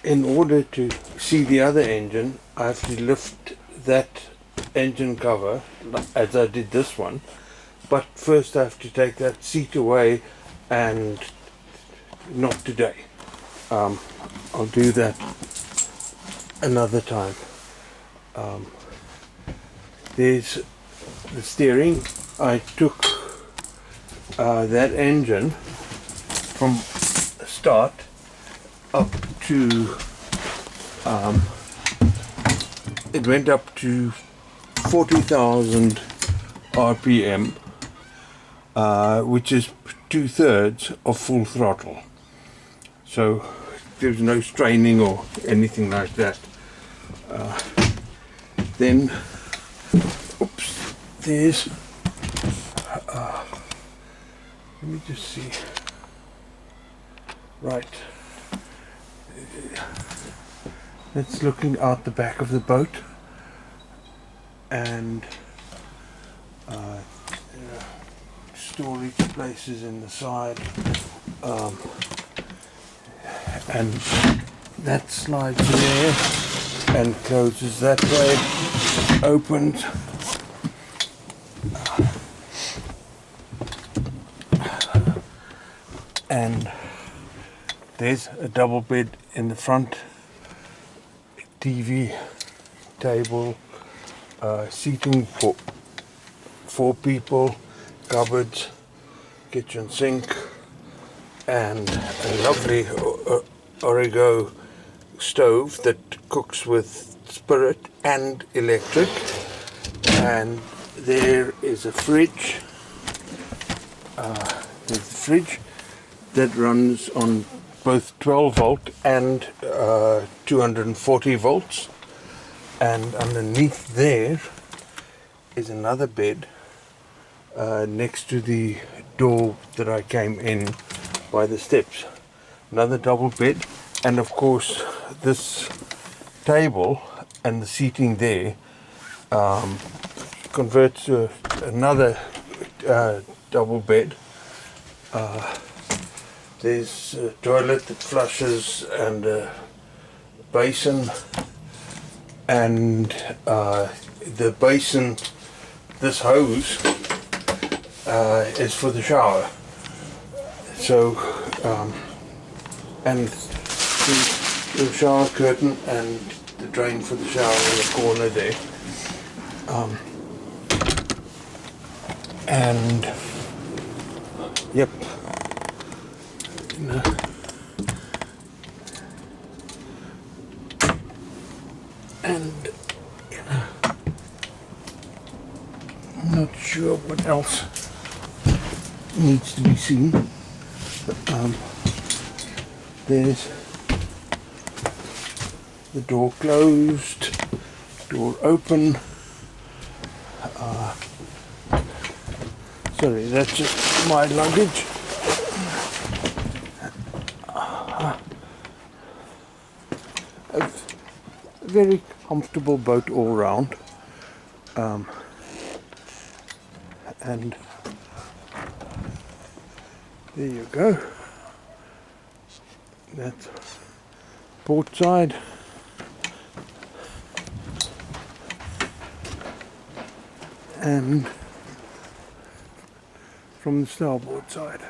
In order to see the other engine, I have to lift that engine cover as I did this one, but first I have to take that seat away, and not today. I'll do that another time. There's the steering. I took that engine from start up to it went up to 40,000 RPM, which is 2/3 of full throttle. So there's no straining or anything like that. Then, oops, there's, let me just see, right, that's looking out the back of the boat, and storage places in the side, and that slides there and closes that way, opens, and there's a double bed in the front, TV, table, seating for 4 people, cupboards, kitchen sink, and a lovely Origo stove that cooks with spirit and electric. And there is a fridge. There's the fridge that runs on both 12 volt and 240 volts. And underneath there is another bed next to the door that I came in by the steps. Another double bed, and of course this table and the seating there converts to another double bed. There's a toilet that flushes and a basin, and the basin, this hose is for the shower. So and the shower curtain and the drain for the shower in the corner there, and yep, and I'm not sure what else needs to be seen. There's the door closed, door open. Sorry, that's just my luggage. A very comfortable boat all round. And there you go. That's port side. And from the starboard side.